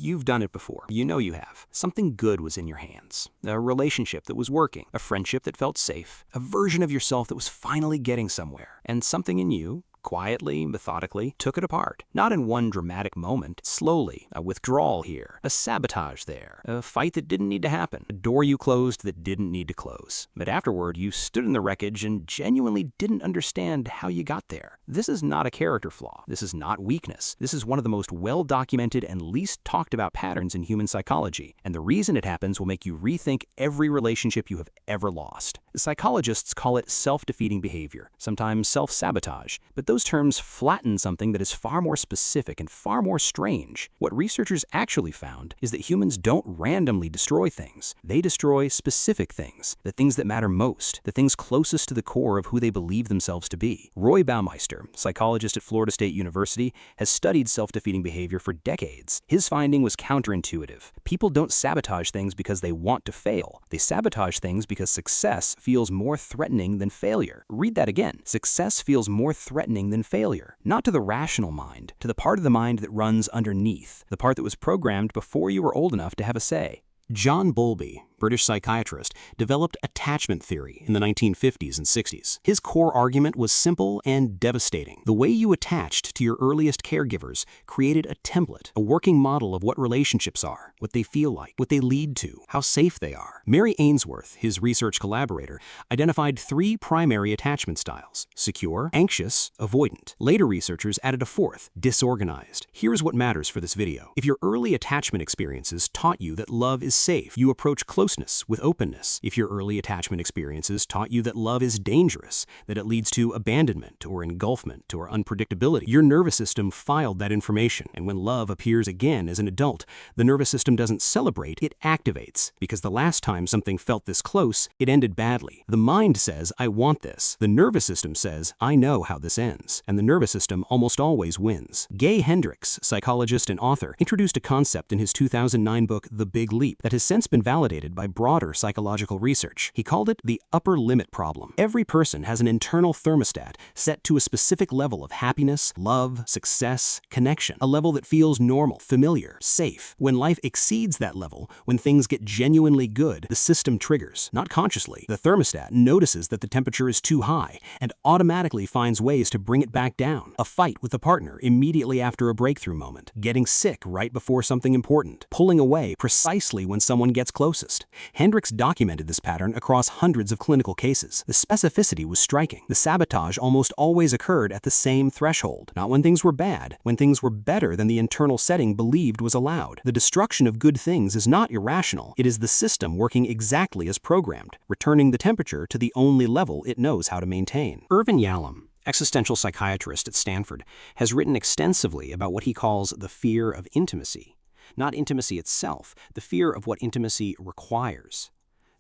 You've done it before. You know you have. Something good was in your hands. A relationship that was working. A friendship that felt safe. A version of yourself that was finally getting somewhere. And something in you, quietly, methodically, took it apart. Not in one dramatic moment, slowly. A withdrawal here, a sabotage there, a fight that didn't need to happen, a door you closed that didn't need to close. But afterward, you stood in the wreckage and genuinely didn't understand how you got there. This is not a character flaw. This is not weakness. This is one of the most well-documented and least talked about patterns in human psychology. And the reason it happens will make you rethink every relationship you have ever lost. Psychologists call it self-defeating behavior, sometimes self-sabotage, but those terms flatten something that is far more specific and far more strange. What researchers actually found is that humans don't randomly destroy things. They destroy specific things, the things that matter most, the things closest to the core of who they believe themselves to be. Roy Baumeister, psychologist at Florida State University, has studied self-defeating behavior for decades. His finding was counterintuitive. People don't sabotage things because they want to fail. They sabotage things because success feels more threatening than failure. Read that again. Success feels more threatening than failure. Not to the rational mind, to the part of the mind that runs underneath, the part that was programmed before you were old enough to have a say. John Bowlby, British psychiatrist, developed attachment theory in the 1950s and 60s. His core argument was simple and devastating. The way you attached to your earliest caregivers created a template, a working model of what relationships are, what they feel like, what they lead to, how safe they are. Mary Ainsworth, his research collaborator, identified 3 primary attachment styles: secure, anxious, avoidant. Later researchers added a 4th, disorganized. Here's what matters for this video. If your early attachment experiences taught you that love is safe, you approach closeness with openness. If your early attachment experiences taught you that love is dangerous, that it leads to abandonment or engulfment or unpredictability, your nervous system filed that information. And when love appears again as an adult, the nervous system doesn't celebrate, it activates. Because the last time something felt this close, it ended badly. The mind says, I want this. The nervous system says, I know how this ends. And the nervous system almost always wins. Gay Hendricks, psychologist and author, introduced a concept in his 2009 book, The Big Leap, that has since been validated by broader psychological research. He called it the upper limit problem. Every person has an internal thermostat set to a specific level of happiness, love, success, connection, a level that feels normal, familiar, safe. When life exceeds that level, when things get genuinely good, the system triggers, not consciously. The thermostat notices that the temperature is too high and automatically finds ways to bring it back down. A fight with a partner immediately after a breakthrough moment, getting sick right before something important, pulling away precisely when someone gets closest. Hendricks documented this pattern across hundreds of clinical cases. The specificity was striking. The sabotage almost always occurred at the same threshold, not when things were bad, when things were better than the internal setting believed was allowed. The destruction of good things is not irrational. It is the system working exactly as programmed, returning the temperature to the only level it knows how to maintain. Irvin Yalom, existential psychiatrist at Stanford, has written extensively about what he calls the fear of intimacy. Not intimacy itself, the fear of what intimacy requires.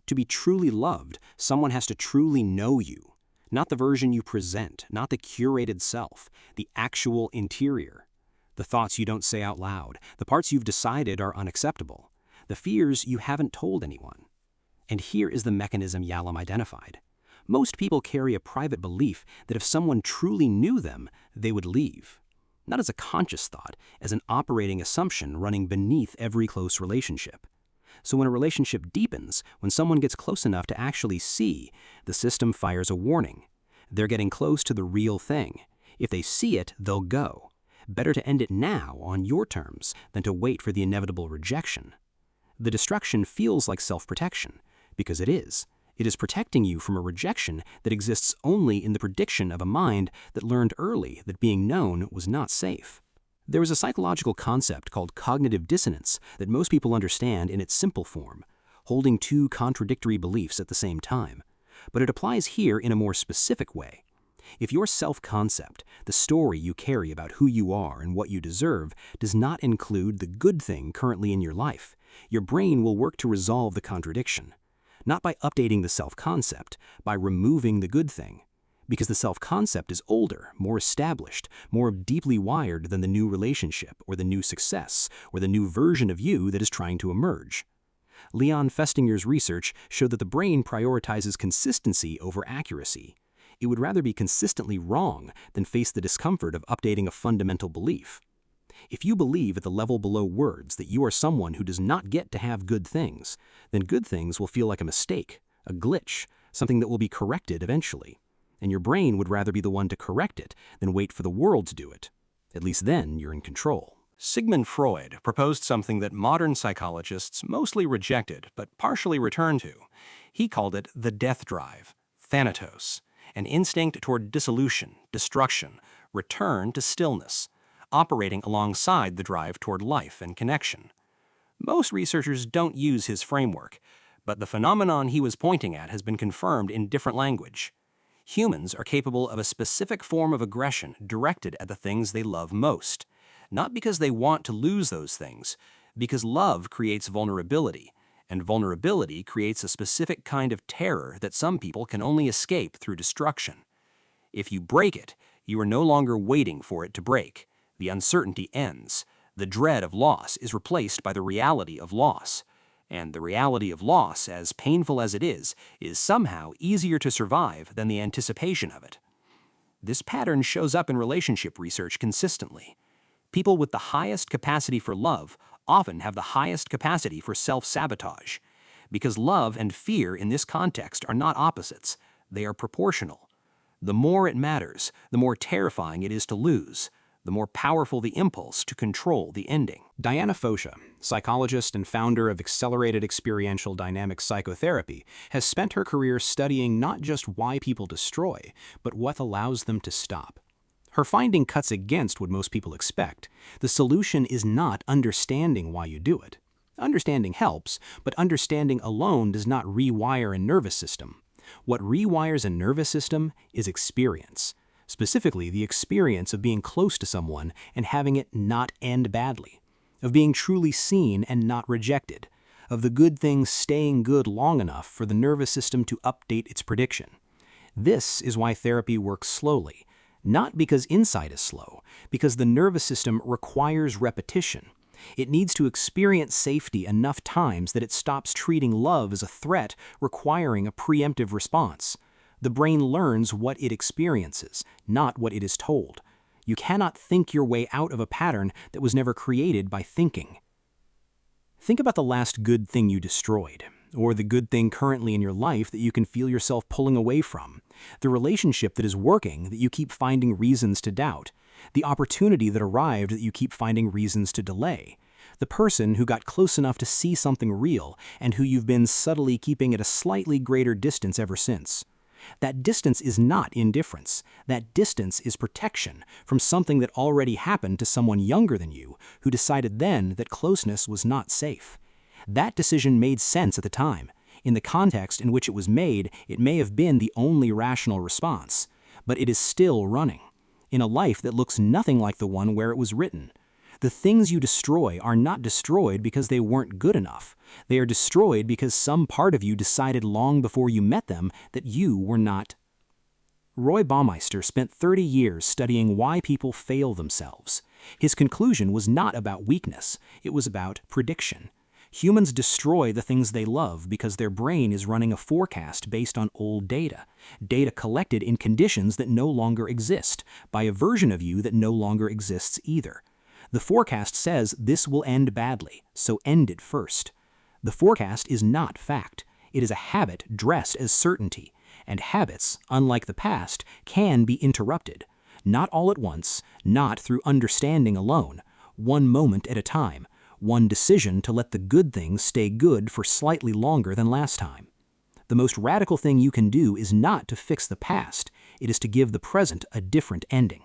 To be truly loved, someone has to truly know you. Not the version you present, not the curated self, the actual interior. The thoughts you don't say out loud, the parts you've decided are unacceptable, the fears you haven't told anyone. And here is the mechanism Yalom identified. Most people carry a private belief that if someone truly knew them, they would leave. Not as a conscious thought, as an operating assumption running beneath every close relationship. So when a relationship deepens, when someone gets close enough to actually see, the system fires a warning. They're getting close to the real thing. If they see it, they'll go. Better to end it now on your terms than to wait for the inevitable rejection. The destruction feels like self-protection, because it is. It is protecting you from a rejection that exists only in the prediction of a mind that learned early that being known was not safe. There is a psychological concept called cognitive dissonance that most people understand in its simple form, holding 2 contradictory beliefs at the same time. But it applies here in a more specific way. If your self-concept, the story you carry about who you are and what you deserve, does not include the good thing currently in your life, your brain will work to resolve the contradiction. Not by updating the self-concept, by removing the good thing. Because the self-concept is older, more established, more deeply wired than the new relationship or the new success or the new version of you that is trying to emerge. Leon Festinger's research showed that the brain prioritizes consistency over accuracy. It would rather be consistently wrong than face the discomfort of updating a fundamental belief. If you believe at the level below words that you are someone who does not get to have good things, then good things will feel like a mistake, a glitch, something that will be corrected eventually. And your brain would rather be the one to correct it than wait for the world to do it. At least then you're in control. Sigmund Freud proposed something that modern psychologists mostly rejected but partially returned to. He called it the death drive, thanatos, an instinct toward dissolution, destruction, return to stillness, operating alongside the drive toward life and connection. Most researchers don't use his framework, but the phenomenon he was pointing at has been confirmed in different language. Humans are capable of a specific form of aggression directed at the things they love most, not because they want to lose those things, because love creates vulnerability, and vulnerability creates a specific kind of terror that some people can only escape through destruction. If you break it, you are no longer waiting for it to break. The uncertainty ends. The dread of loss is replaced by the reality of loss. And the reality of loss, as painful as it is somehow easier to survive than the anticipation of it. This pattern shows up in relationship research consistently. People with the highest capacity for love often have the highest capacity for self-sabotage, because love and fear in this context are not opposites, they are proportional. The more it matters, the more terrifying it is to lose, the more powerful the impulse to control the ending. Diana Fosha, psychologist and founder of Accelerated Experiential Dynamic Psychotherapy, has spent her career studying not just why people destroy, but what allows them to stop. Her finding cuts against what most people expect. The solution is not understanding why you do it. Understanding helps, but understanding alone does not rewire a nervous system. What rewires a nervous system is experience. Specifically, the experience of being close to someone and having it not end badly, of being truly seen and not rejected, of the good things staying good long enough for the nervous system to update its prediction. This is why therapy works slowly, not because insight is slow, because the nervous system requires repetition. It needs to experience safety enough times that it stops treating love as a threat requiring a preemptive response. The brain learns what it experiences, not what it is told. You cannot think your way out of a pattern that was never created by thinking. Think about the last good thing you destroyed, or the good thing currently in your life that you can feel yourself pulling away from, the relationship that is working that you keep finding reasons to doubt, the opportunity that arrived that you keep finding reasons to delay, the person who got close enough to see something real and who you've been subtly keeping at a slightly greater distance ever since. That distance is not indifference. That distance is protection from something that already happened to someone younger than you who decided then that closeness was not safe. That decision made sense at the time. In the context in which it was made, it may have been the only rational response, but it is still running, in a life that looks nothing like the one where it was written. The things you destroy are not destroyed because they weren't good enough. They are destroyed because some part of you decided long before you met them that you were not. Roy Baumeister spent 30 years studying why people fail themselves. His conclusion was not about weakness, it was about prediction. Humans destroy the things they love because their brain is running a forecast based on old data, data collected in conditions that no longer exist, by a version of you that no longer exists either. The forecast says this will end badly, so end it first. The forecast is not fact. It is a habit dressed as certainty, and habits, unlike the past, can be interrupted. Not all at once, not through understanding alone, one moment at a time, one decision to let the good things stay good for slightly longer than last time. The most radical thing you can do is not to fix the past, it is to give the present a different ending.